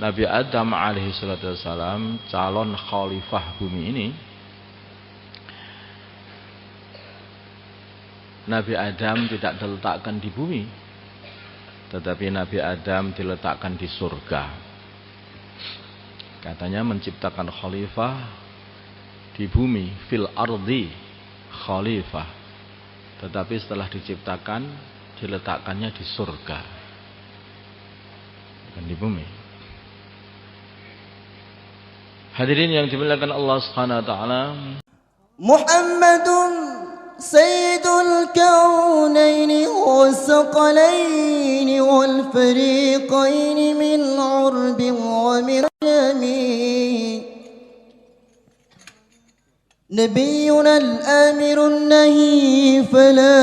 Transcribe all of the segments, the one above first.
Nabi Adam alaihi salatu wassalam, calon khalifah bumi ini, Nabi Adam tidak diletakkan di bumi, tetapi Nabi Adam diletakkan di surga. Katanya menciptakan khalifah di bumi, fil ardi khalifah, tetapi setelah diciptakan diletakkannya di surga, bukan di bumi. Hadirin yang dimuliakan Allah Subhanahu wa taala, Muhammadun sayyidul kaunaini was-saqalaini wal fariqaini min 'urbin wa min jami' nabiyyuna al-amirun nahi fala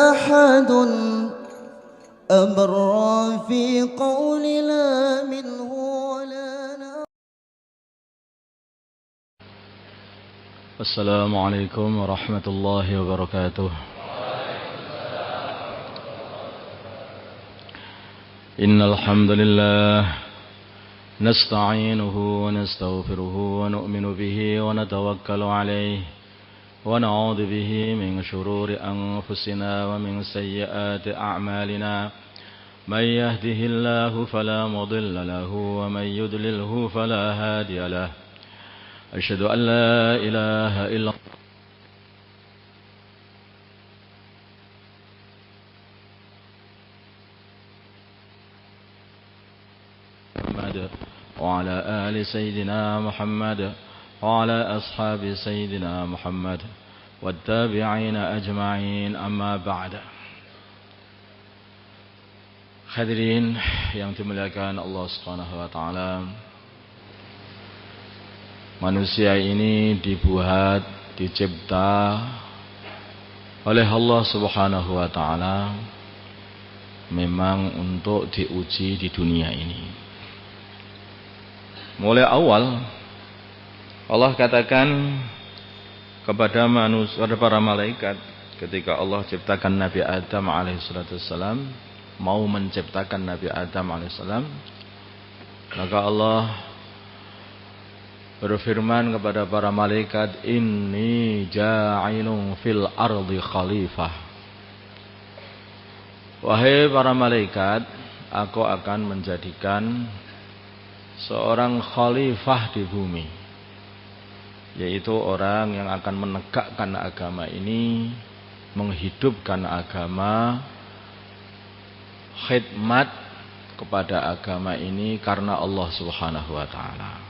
ahadun amarra fi qawli la minhu wa la. Assalamualaikum warahmatullahi wabarakatuh. Innal hamdalillah nasta'inuhu wa nastaghfiruhu wa nu'minu bihi wa natawakkalu alayhi wa na'udzu bihi min shururi anfusina wa min sayyiati a'malina. May yahdihillahu fala mudilla lahu wa may yudlilhu fala hadiya lahu. أشهد أن لا إله إلا محمد وعلى آل سيدنا محمد وعلى أصحاب سيدنا محمد والتابعين أجمعين أما بعد. Hadirin yang dimuliakan Allah Subhanahu wa taala, manusia ini dibuat, dicipta oleh Allah Subhanahu wa taala memang untuk diuji di dunia ini. Mulai awal Allah katakan kepada manusia, kepada para malaikat, ketika Allah ciptakan Nabi Adam alaihissalam, mau menciptakan Nabi Adam alaihissalam, maka Allah berfirman kepada para malaikat, inni ja'ilun fil ardi khalifah. Wahai para malaikat, aku akan menjadikan seorang khalifah di bumi, yaitu orang yang akan menegakkan agama ini, menghidupkan agama, khidmat kepada agama ini karena Allah Subhanahu wa taala.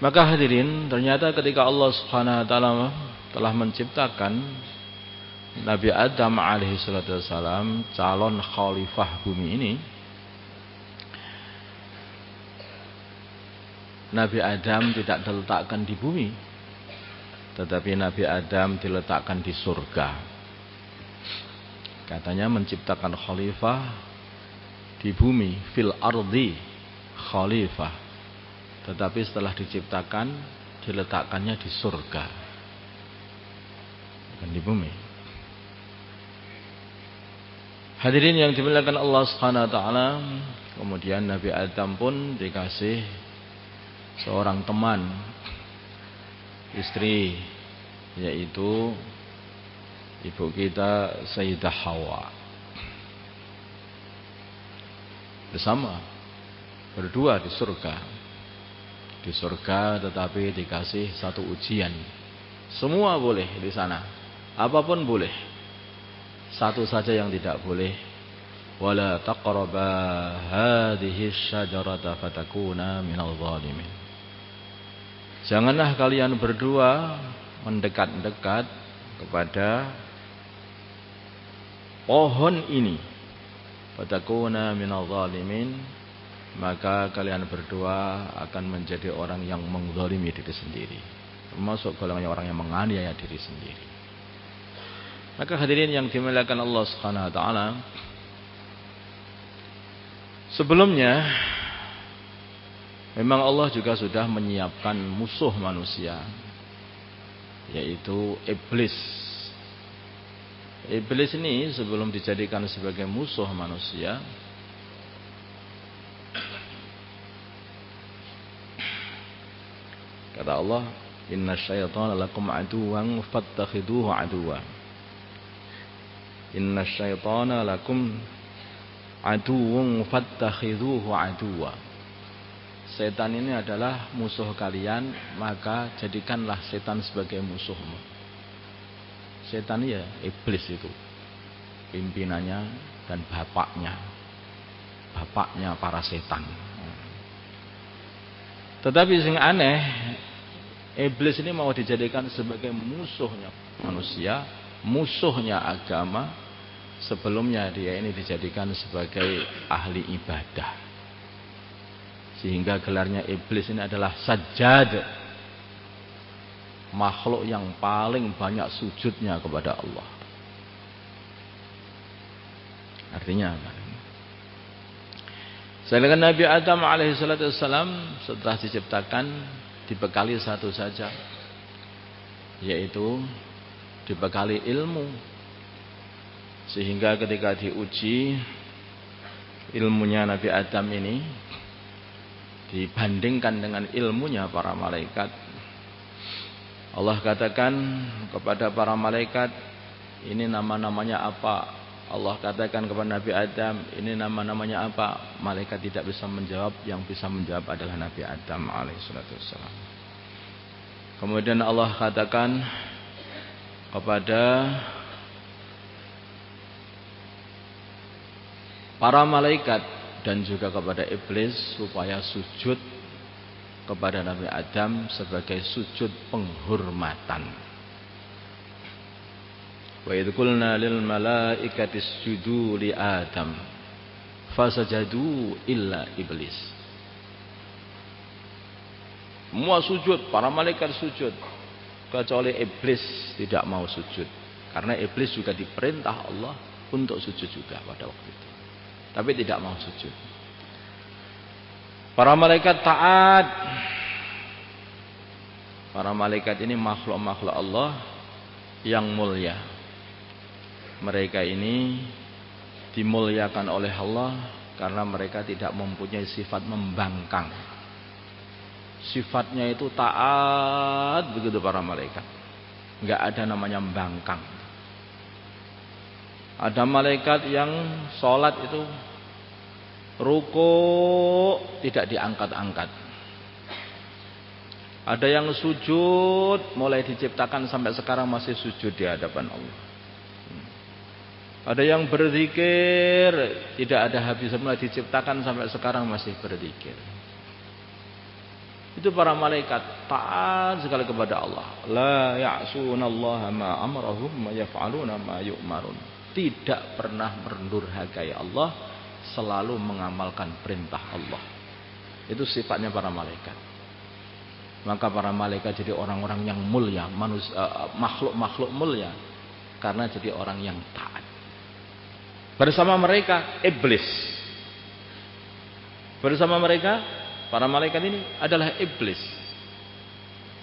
Maka hadirin, ternyata ketika Allah Subhanahu wa taala telah menciptakan Nabi Adam alaihi salatu wassalam, calon khalifah bumi ini, Nabi Adam tidak diletakkan di bumi, tetapi Nabi Adam diletakkan di surga. Katanya menciptakan khalifah di bumi, fil ardi khalifah, tetapi setelah diciptakan diletakkannya di surga, bukan di bumi. Hadirin yang dimuliakan Allah Subhanahu wa taala, kemudian Nabi Adam pun dikasih seorang teman, istri, yaitu ibu kita Sayyidah Hawa. Bersama berdua di surga. Di surga, tetapi dikasih satu ujian. Semua boleh di sana, apapun boleh. Satu saja yang tidak boleh, wala taqraba hadhihi syajarata fatakuna minal zalimin. Janganlah kalian berdua mendekat-dekat kepada pohon ini, fatakuna minal zalimin, maka kalian berdua akan menjadi orang yang menzalimi diri sendiri, termasuk golongan orang yang menganiaya diri sendiri. Maka hadirin yang dimuliakan Allah Subhanahu wa taala, sebelumnya memang Allah juga sudah menyiapkan musuh manusia, yaitu iblis. Iblis ini sebelum dijadikan sebagai musuh manusia, kata Allah, inna syaitana lakum aduwan fattakhiduhu aduwa. Inna syaitana lakum aduwan fattakhiduhu aduwa. Setan ini adalah musuh kalian, maka jadikanlah setan sebagai musuhmu. Setan ya iblis itu, pimpinannya dan bapaknya para setan. Tetapi yang aneh, iblis ini mau dijadikan sebagai musuhnya manusia, musuhnya agama. Sebelumnya dia ini dijadikan sebagai ahli ibadah, sehingga gelarnya iblis ini adalah sajjad, makhluk yang paling banyak sujudnya kepada Allah. Artinya apa? Sedangkan Nabi Adam alaihissalam setelah diciptakan dibekali satu saja, yaitu dibekali ilmu, sehingga ketika diuji ilmunya Nabi Adam ini dibandingkan dengan ilmunya para malaikat, Allah katakan kepada para malaikat, ini nama-namanya apa? Allah katakan kepada Nabi Adam, ini nama-namanya apa? Malaikat tidak bisa menjawab, yang bisa menjawab adalah Nabi Adam alaihissalam. Kemudian Allah katakan kepada para malaikat dan juga kepada iblis supaya sujud kepada Nabi Adam sebagai sujud penghormatan. Wa idh qulna lil malaikati isjudu li Adam fasajadu illa iblis. Semua sujud, para malaikat sujud, kecuali iblis tidak mau sujud. Karena iblis juga diperintah Allah untuk sujud juga pada waktu itu, tapi tidak mau sujud. Para malaikat taat. Para malaikat ini makhluk-makhluk Allah yang mulia. Mereka ini dimuliakan oleh Allah karena mereka tidak mempunyai sifat membangkang. Sifatnya itu taat begitu para malaikat. Enggak ada namanya membangkang. Ada malaikat yang sholat itu ruku tidak diangkat-angkat. Ada yang sujud mulai diciptakan sampai sekarang masih sujud di hadapan Allah. Ada yang berzikir tidak ada habis, mulai diciptakan sampai sekarang masih berzikir. Itu para malaikat taat sekali kepada Allah. La ya'sunallaha ma amarahum wa yaf'aluna ma yu'marun. Tidak pernah mendurhakai Allah, selalu mengamalkan perintah Allah. Itu sifatnya para malaikat. Maka para malaikat jadi orang-orang yang mulia, makhluk-makhluk mulia, karena jadi orang yang taat. Bersama mereka iblis. Bersama mereka para malaikat ini adalah iblis.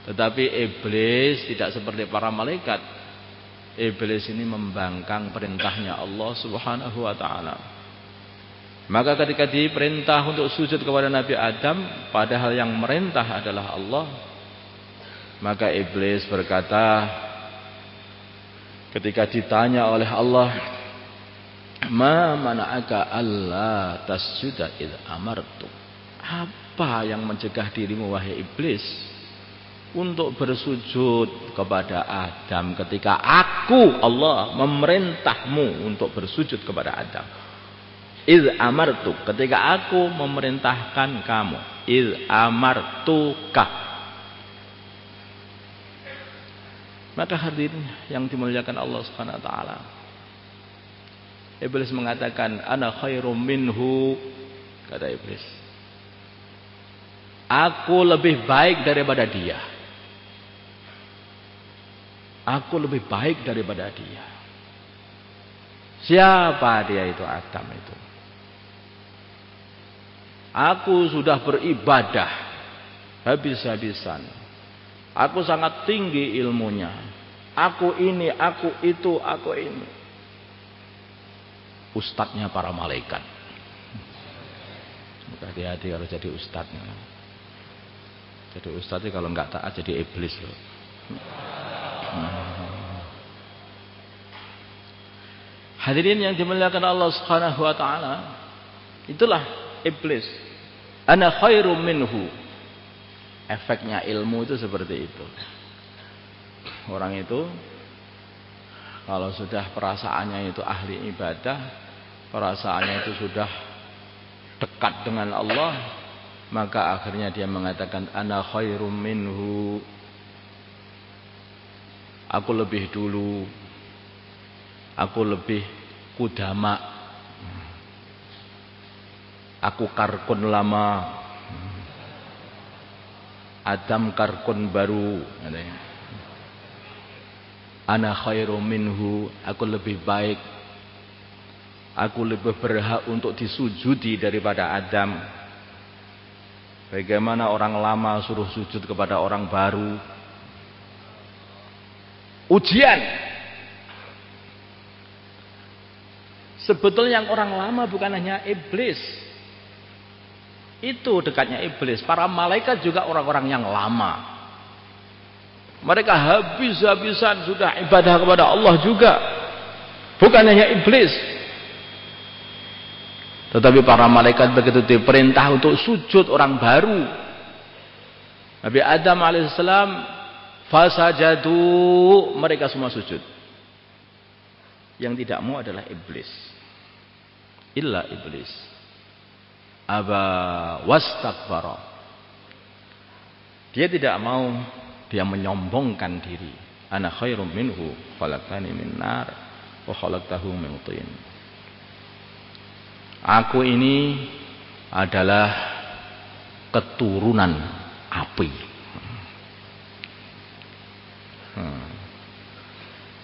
Tetapi iblis tidak seperti para malaikat. Iblis ini membangkang perintahnya Allah Subhanahu wa taala. Maka ketika diperintah untuk sujud kepada Nabi Adam, padahal yang merintah adalah Allah, maka iblis berkata ketika ditanya oleh Allah, ma mana'aka alla tasjuda id amartu. Apa yang mencegah dirimu wahai iblis untuk bersujud kepada Adam ketika aku Allah memerintahmu untuk bersujud kepada Adam? Iz amartu, ketika aku memerintahkan kamu. Iz amartuka. Maka hadirin yang dimuliakan Allah Subhanahu wa taala, iblis mengatakan ana khairum minhu, kata iblis. Aku lebih baik daripada dia. Aku lebih baik daripada dia. Siapa dia itu? Adam itu. Aku sudah beribadah habis-habisan. Aku sangat tinggi ilmunya. Aku ini, aku itu, aku ini. ustadznya para malaikat. Hati-hati kalau jadi ustadznya. Jadi ustadz kalau nggak taat jadi iblis loh. Hadirin yang dimuliakan Allah Subhanahu wa taala, itulah iblis. Ana khairum minhu. Efeknya ilmu itu seperti itu. Orang itu kalau sudah perasaannya itu ahli ibadah, perasaannya itu sudah dekat dengan Allah, maka akhirnya dia mengatakan ana khairum minhu. Aku lebih dulu. Aku lebih kudama. Aku karkun lama. Adam karkun baru. Ana khairum minhu. Aku lebih baik. Aku lebih berhak untuk disujudi daripada Adam. Bagaimana orang lama suruh sujud kepada orang baru? Ujian. Sebetulnya yang orang lama bukan hanya iblis. Itu dekatnya iblis. Para malaikat juga orang-orang yang lama. Mereka habis-habisan sudah ibadah kepada Allah juga. Bukan hanya iblis. Tetapi para malaikat begitu diperintah untuk sujud orang baru. Nabi Adam alaihissalam fasajadu, mereka semua sujud. Yang tidak mau adalah iblis. Illa iblis. Aba wastakbara. Dia tidak mau, dia menyombongkan diri. Ana khairum minhu, khalaqtani min nar wa khalaqtahu min tin. Aku ini adalah keturunan api.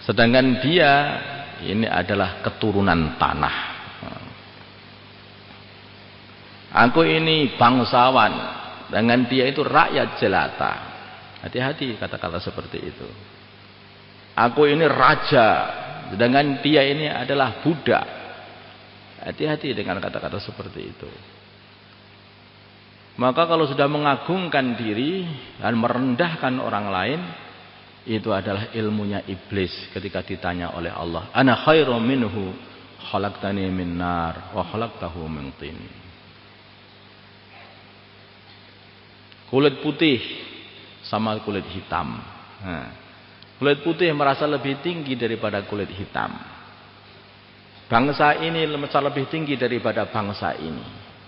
Sedangkan dia ini adalah keturunan tanah. Aku ini bangsawan, dengan dia itu rakyat jelata. Hati-hati kata-kata seperti itu. Aku ini raja, sedangkan dia ini adalah budak. Hati-hati dengan kata-kata seperti itu. Maka kalau sudah mengagungkan diri dan merendahkan orang lain, itu adalah ilmunya iblis ketika ditanya oleh Allah. Ana khairum minhu, khalaqtani min nar wa khalaqtahu min tin. Kulit putih sama kulit hitam. Kulit putih merasa lebih tinggi daripada kulit hitam. Bangsa ini merasa lebih tinggi daripada bangsa ini.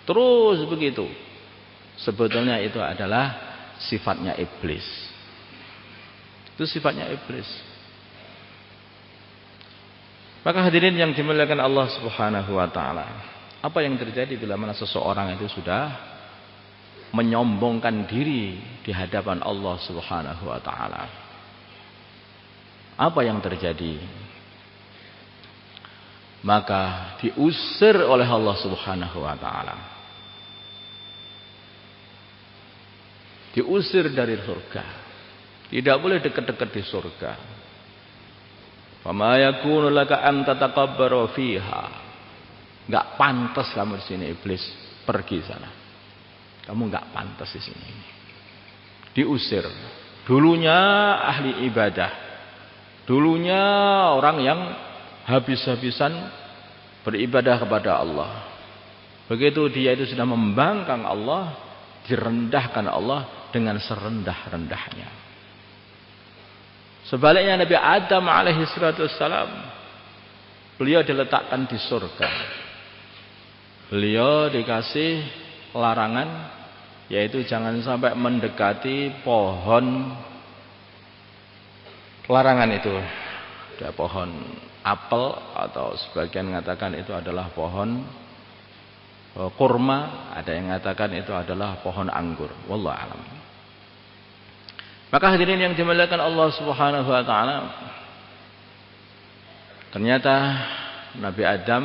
Terus begitu. Sebetulnya itu adalah sifatnya iblis. Itu sifatnya iblis. Maka hadirin yang dimuliakan Allah Subhanahu wa taala, apa yang terjadi bila mana seseorang itu sudah menyombongkan diri di hadapan Allah Subhanahu wa taala? Apa yang terjadi? Maka diusir oleh Allah Subhanahu wa taala. Diusir dari surga. Tidak boleh dekat-dekat di surga. Fama yakunu laka an tatakabbara fiha. Enggak pantas kamu di sini iblis, pergi sana. Kamu enggak pantas di sini. Diusir. Dulunya ahli ibadah. Dulunya orang yang habis-habisan beribadah kepada Allah. Begitu dia itu sudah membangkang Allah, direndahkan Allah dengan serendah-rendahnya. Sebaliknya Nabi Adam alaihi salatu wassalam, beliau diletakkan di surga. Beliau dikasih larangan, yaitu jangan sampai mendekati pohon. Larangan itu ada pohon apel, atau sebagian mengatakan itu adalah pohon kurma, ada yang mengatakan itu adalah pohon anggur. Wallahu a'lam. Maka hadirin yang dimuliakan Allah Subhanahu wa taala, ternyata Nabi Adam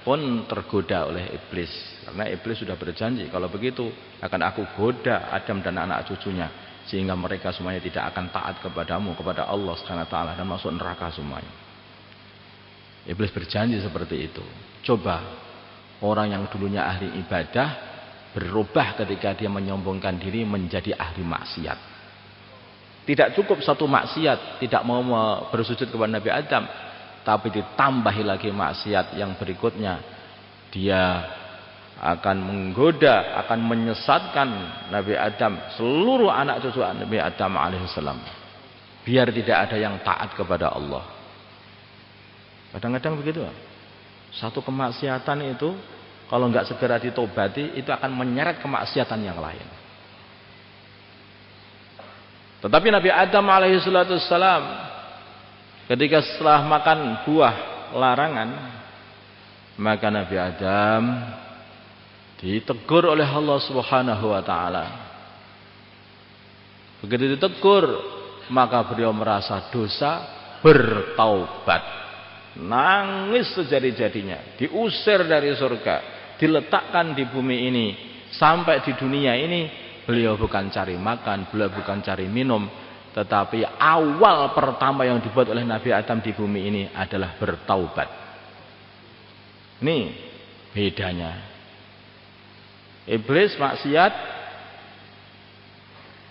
pun tergoda oleh iblis, karena iblis sudah berjanji kalau begitu akan aku goda Adam dan anak cucunya sehingga mereka semuanya tidak akan taat kepadamu, kepada Allah Subhanahu wa taala, dan masuk neraka semuanya. Iblis berjanji seperti itu. Coba orang yang dulunya ahli ibadah berubah ketika dia menyombongkan diri menjadi ahli maksiat. Tidak cukup satu maksiat, tidak mau bersujud kepada Nabi Adam, tapi ditambahi lagi maksiat yang berikutnya. Dia akan menggoda, akan menyesatkan Nabi Adam, seluruh anak cucu Nabi Adam alaihissalam, biar tidak ada yang taat kepada Allah. Kadang-kadang begitu. Satu kemaksiatan itu kalau nggak segera ditobati, itu akan menyeret kemaksiatan yang lain. Tetapi Nabi Adam alaihissalam ketika setelah makan buah larangan, maka Nabi Adam ditegur oleh Allah Subhanahu wa taala. Begitu ditegur, maka beliau merasa dosa, bertaubat. Nangis sejadi-jadinya, diusir dari surga, diletakkan di bumi ini. Sampai di dunia ini beliau bukan cari makan, beliau bukan cari minum, tetapi awal pertama yang dibuat oleh Nabi Adam di bumi ini adalah bertaubat. Ini bedanya. Iblis maksiat,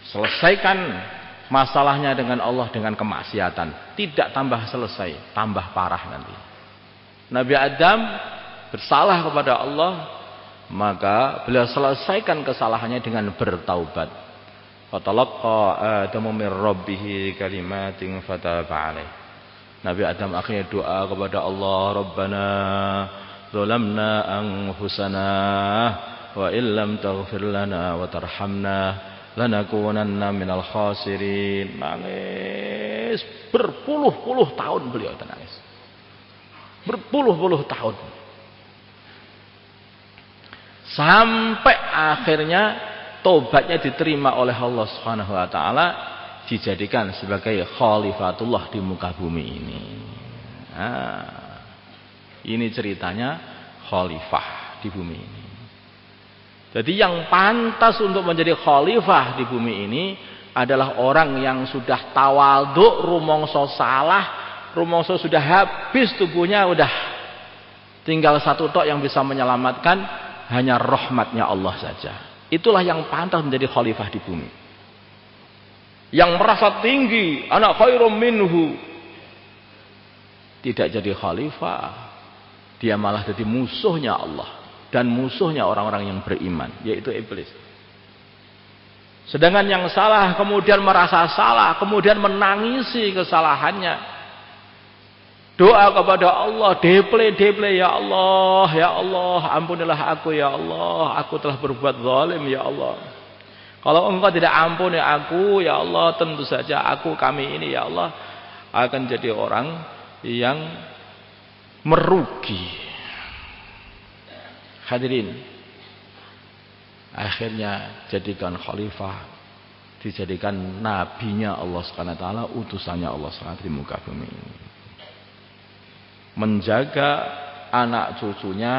selesaikan masalahnya dengan Allah dengan kemaksiatan, tidak tambah selesai, tambah parah nanti. Nabi Adam bersalah kepada Allah, maka beliau selesaikan kesalahannya dengan bertaubat. Fatalaqa Adamu min rabbih kalimatin fataba alaih. Nabi Adam akhirnya doa kepada Allah, Rabbana zalamna anfusana wa illam taghfir lana wa tarhamna lanakunanna minal khasirin. Nangis berpuluh-puluh tahun beliau nangis. Berpuluh-puluh tahun. Sampai akhirnya tobatnya diterima oleh Allah Subhanahu wa taala, dijadikan sebagai khalifatullah di muka bumi ini. Nah, ini ceritanya khalifah di bumi ini. Jadi yang pantas untuk menjadi khalifah di bumi ini adalah orang yang sudah tawadhu, rumangsa salah, rumangsa sudah habis tubuhnya, udah tinggal satu tok yang bisa menyelamatkan, hanya rahmatnya Allah saja. Itulah yang pantas menjadi khalifah di bumi. Yang merasa tinggi, anak khairum minhu, tidak jadi khalifah, dia malah jadi musuhnya Allah dan musuhnya orang-orang yang beriman, yaitu iblis. Sedangkan yang salah kemudian merasa salah, kemudian menangisi kesalahannya, doa kepada Allah, deple ya Allah, ampunilah aku ya Allah, aku telah berbuat zalim ya Allah. Kalau engkau tidak ampuni aku ya Allah, tentu saja kami ini ya Allah akan jadi orang yang merugi. Hadirin, akhirnya jadikan khalifah, dijadikan nabinya Allah Subhanahu wa taala, utusannya Allah Subhanahu wa taala di muka bumi ini. Menjaga anak cucunya,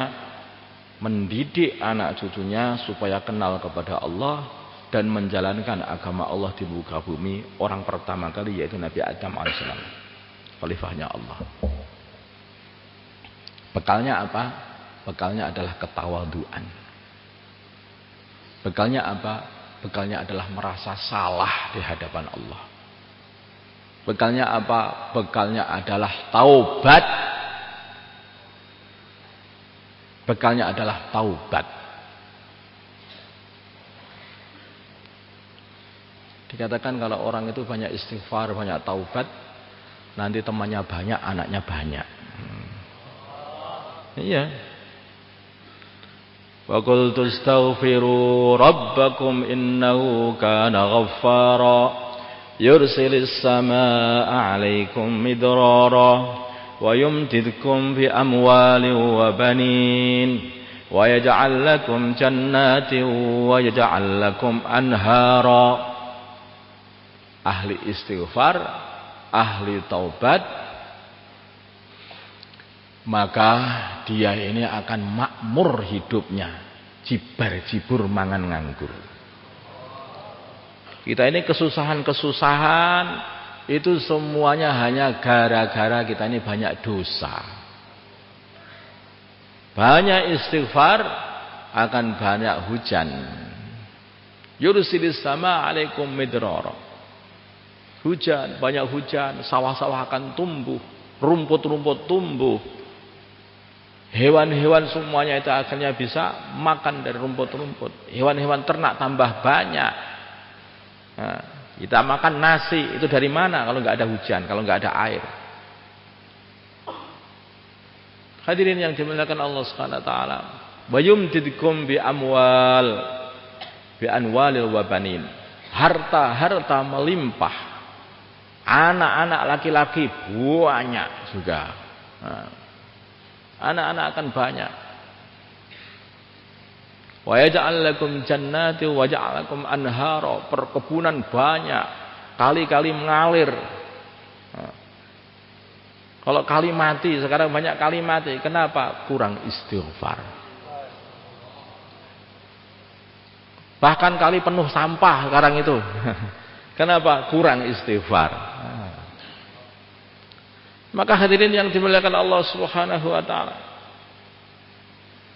mendidik anak cucunya supaya kenal kepada Allah dan menjalankan agama Allah di muka bumi. Orang pertama kali yaitu Nabi Adam alaihissalam, khalifahnya Allah. Bekalnya apa? Bekalnya adalah ketawaduan. Bekalnya apa? Bekalnya adalah merasa salah di hadapan Allah. Bekalnya apa? Bekalnya adalah taubat. Bekalnya adalah taubat. Dikatakan kalau orang itu banyak istighfar, banyak taubat, nanti temannya banyak, anaknya banyak. Iya. Wa qultu astaghfiru rabbakum innahu kana ghaffara yursilis samaa'a 'alaikum midrara wa yumdidkum bi amwalin wa banin wa yaj'al lakum jannatin wa yaj'al lakum anhara. Ahli istighfar, ahli taubat, maka dia ini akan makmur hidupnya, jibar-jibur mangan nganggur. Kita ini kesusahan-kesusahan itu semuanya hanya gara-gara kita ini banyak dosa. Banyak istighfar akan banyak hujan. Yursilis sama alaikum midrara. Hujan, banyak hujan, sawah-sawah akan tumbuh, rumput-rumput tumbuh. Hewan-hewan semuanya itu akhirnya bisa makan dari rumput-rumput. Hewan-hewan ternak tambah banyak. Nah, kita makan nasi, itu dari mana kalau nggak ada hujan, kalau nggak ada air? Hadirin yang dimuliakan Allah Subhanahu wa taala, wa yumdidkum bi anwalil wa banin. Harta-harta melimpah. Anak-anak laki-laki banyak juga. Nah, anak-anak akan banyak. Wa yaj'al lakum jannati wa yaj'al lakum anhara, perkebunan banyak, kali-kali mengalir. Nah, kalau kali mati, sekarang banyak kali mati. Kenapa? Kurang istighfar. Bahkan kali penuh sampah sekarang itu. Kenapa? Kurang istighfar. Maka hadirin yang dimuliakan Allah Subhanahu wa taala,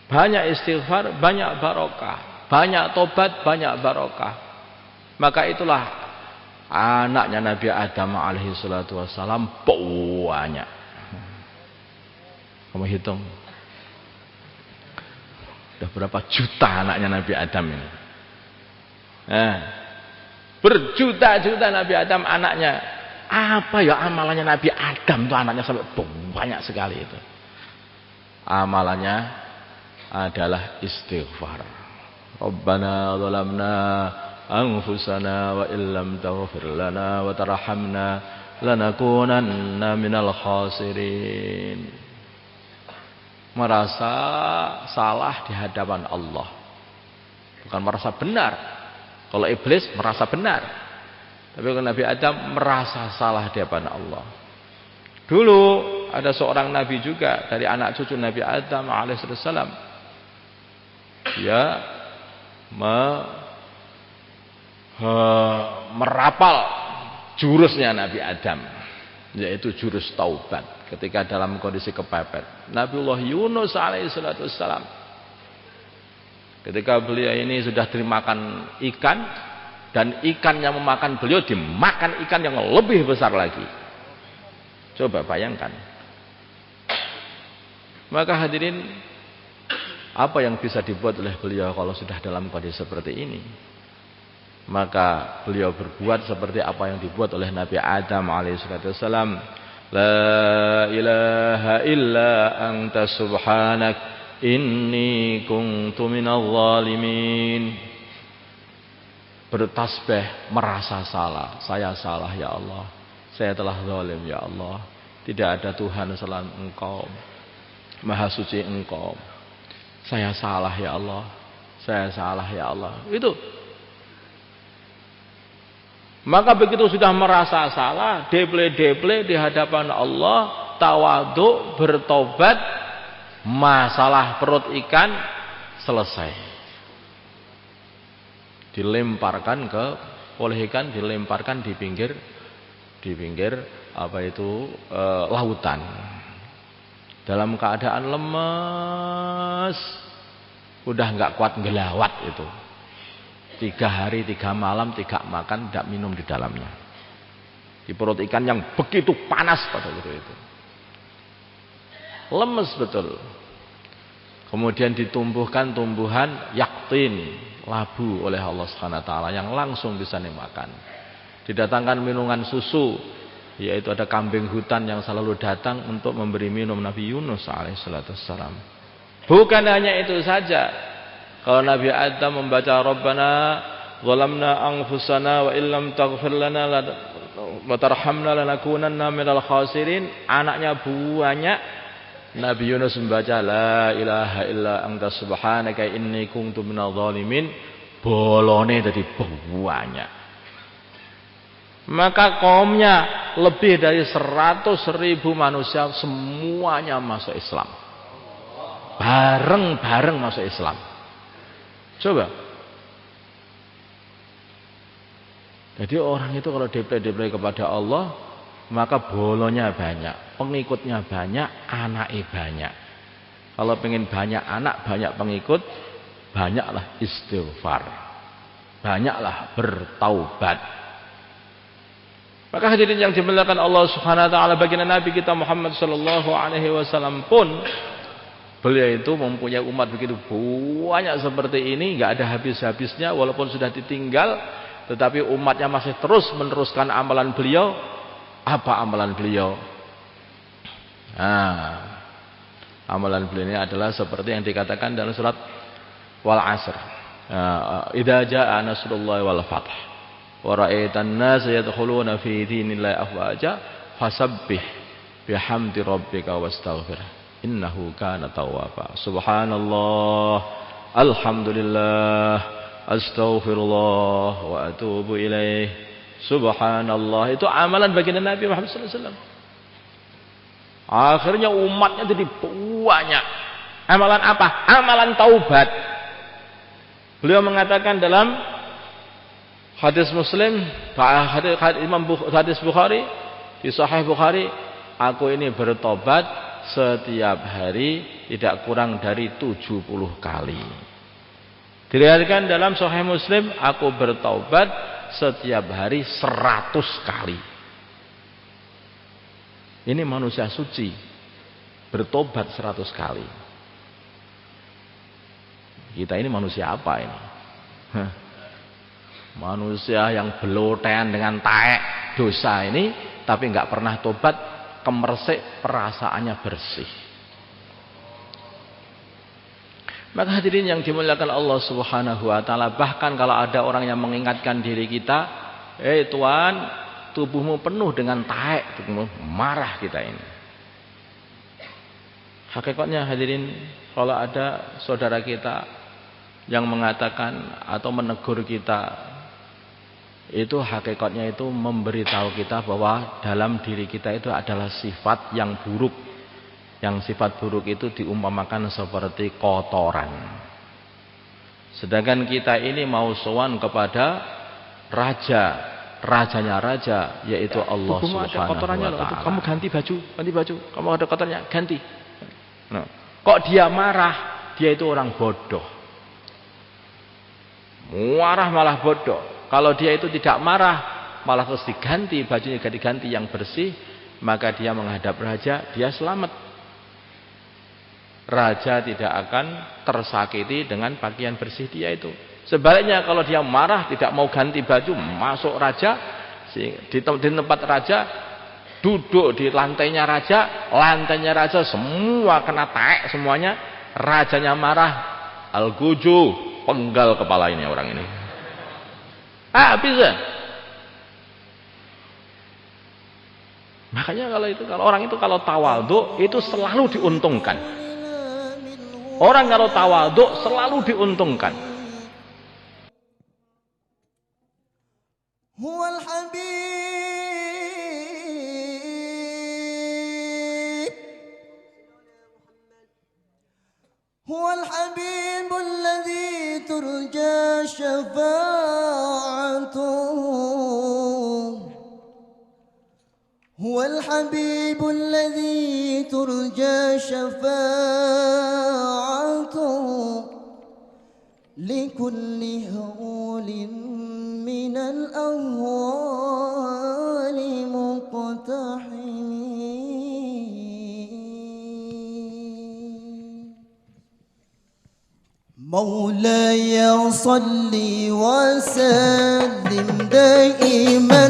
banyak istighfar, banyak barokah, banyak tobat, banyak barokah. Maka itulah anaknya Nabi Adam alaihi salatu wassalam banyak. Kamu hitung, udah berapa juta anaknya Nabi Adam ini? Berjuta-juta Nabi Adam anaknya. Apa ya amalannya Nabi Adam tuh anaknya sampai banyak sekali itu? Amalannya adalah istighfar. Rabbana zalamna anfusana wa illam taghfir lana wa tarhamna lanakunanna minal khasirin. Merasa salah di hadapan Allah, bukan merasa benar. Kalau iblis merasa benar, tapi kalau Nabi Adam merasa salah di hadapan Allah. Dulu ada seorang nabi juga dari anak cucu Nabi Adam alaihissalam. Dia merapal jurusnya Nabi Adam, yaitu jurus taubat. Ketika dalam kondisi kepepet, Nabiullah Yunus alaihissalam, ketika beliau ini sudah dimakan ikan, dan ikan yang memakan beliau dimakan ikan yang lebih besar lagi. Coba bayangkan. Maka hadirin, apa yang bisa dibuat oleh beliau kalau sudah dalam kondisi seperti ini? Maka beliau berbuat seperti apa yang dibuat oleh Nabi Adam alaihissalam. La ilaha illa anta subhanak inni kuntu minadh dhalimin. Bertasbih, merasa salah. Saya salah ya Allah, saya telah zalim ya Allah. Tidak ada Tuhan selain Engkau, Maha suci Engkau. Saya salah ya Allah, saya salah ya Allah. Itu. Maka begitu sudah merasa salah, deble-deble di hadapan Allah, tawadhu, bertobat, masalah perut ikan selesai. Dilemparkan ke oleh ikan, dilemparkan di pinggir apa itu lautan. Dalam keadaan lemes, udah nggak kuat ngelawat itu. 3 hari 3 malam tidak makan, tidak minum di dalamnya. Di perut ikan yang begitu panas pada waktu itu. Lemes betul. Kemudian ditumbuhkan tumbuhan yaktin, labu oleh Allah Subhanahu wa taala yang langsung bisa dimakan. Didatangkan minuman susu, yaitu ada kambing hutan yang selalu datang untuk memberi minum Nabi Yunus alaihissalam. Bukan hanya itu saja. Kalau Nabi Adam membaca Rabbana zalamna anfusana wa illam taghfir lana wa tarhamna lanakunanna minal khasirin, anaknya banyak. Nabi Yunus membaca la ilaha illa anta subhanaka inni kuntu minadh dhalimin, bolone dadi banyak. Maka kaumnya lebih dari 100.000 manusia semuanya masuk Islam. Bareng-bareng masuk Islam. Coba. Jadi orang itu kalau deble-deble kepada Allah, maka bolonya banyak, pengikutnya banyak, anaknya banyak. Kalau pengen banyak anak, banyak pengikut, banyaklah istighfar. Banyaklah bertaubat. Maka hadirin yang dimuliakan Allah Subhanahu wa taala, baginda Nabi kita Muhammad sallallahu alaihi wasallam pun beliau itu mempunyai umat begitu banyak seperti ini, enggak ada habis-habisnya walaupun sudah ditinggal, tetapi umatnya masih terus meneruskan amalan beliau. Apa amalan beliau? Amalan beliau ini adalah seperti yang dikatakan dalam surat Wal Asr. Idza jaa nasrullahi wal fath wa ra'aitan nasa yadkhuluna fi dinillahi afwaja fasabbih bihamdi rabbika wastaghfir innahu kana tawwaba. Subhanallah, alhamdulillah, astaghfirullah wa atubu ilaih. Subhanallah, itu amalan baginda Nabi Muhammad sallallahu alaihi wasallam. Akhirnya umatnya jadi banyak. Amalan apa? Amalan taubat. Beliau mengatakan dalam hadis Muslim, hadis Bukhari, di Sahih Bukhari, aku ini bertobat setiap hari tidak kurang dari 70 kali. Diriwayatkan dalam Sahih Muslim, aku bertobat setiap hari 100 kali. Ini manusia suci bertobat 100 kali. Kita ini manusia apa ini? Manusia yang belotean dengan taek dosa ini, tapi nggak pernah tobat, kemersik, perasaannya bersih. Maka hadirin yang dimuliakan Allah Subhanahu wa taala, bahkan kalau ada orang yang mengingatkan diri kita, Tuhan, tubuhmu penuh dengan taek, marah kita ini. Hakikatnya hadirin, kalau ada saudara kita yang mengatakan atau menegur kita, itu hakikatnya itu memberitahu kita bahwa dalam diri kita itu adalah sifat yang buruk. Yang sifat buruk itu diumpamakan seperti kotoran. Sedangkan kita ini mau sowan kepada rajanya raja, yaitu Allah Subhanahu wa taala. Kamu ganti baju. Kamu ada kotornya, ganti. Nah, kok dia marah? Dia itu orang bodoh. Marah malah bodoh. Kalau dia itu tidak marah, malah terus diganti bajunya, diganti yang bersih, maka dia menghadap raja, dia selamat. Raja tidak akan tersakiti dengan pakaian bersih dia itu. Sebaliknya kalau dia marah, tidak mau ganti baju, masuk raja, di tempat raja, duduk di lantainya raja semua kena taek semuanya. Rajanya marah, al-guju, penggal kepala ini orang ini. Bisa. Makanya kalau orang itu kalau tawadhu itu selalu diuntungkan. Orang kalau tawadhu selalu diuntungkan. Huwal Habib, Huwal Habib alladhi turja syafa'atuh, Huwal Habib alladhi turja syafa'atuh likulli hawlin minal ahwali muqtahimin. Maulaya salli wa sallim daiman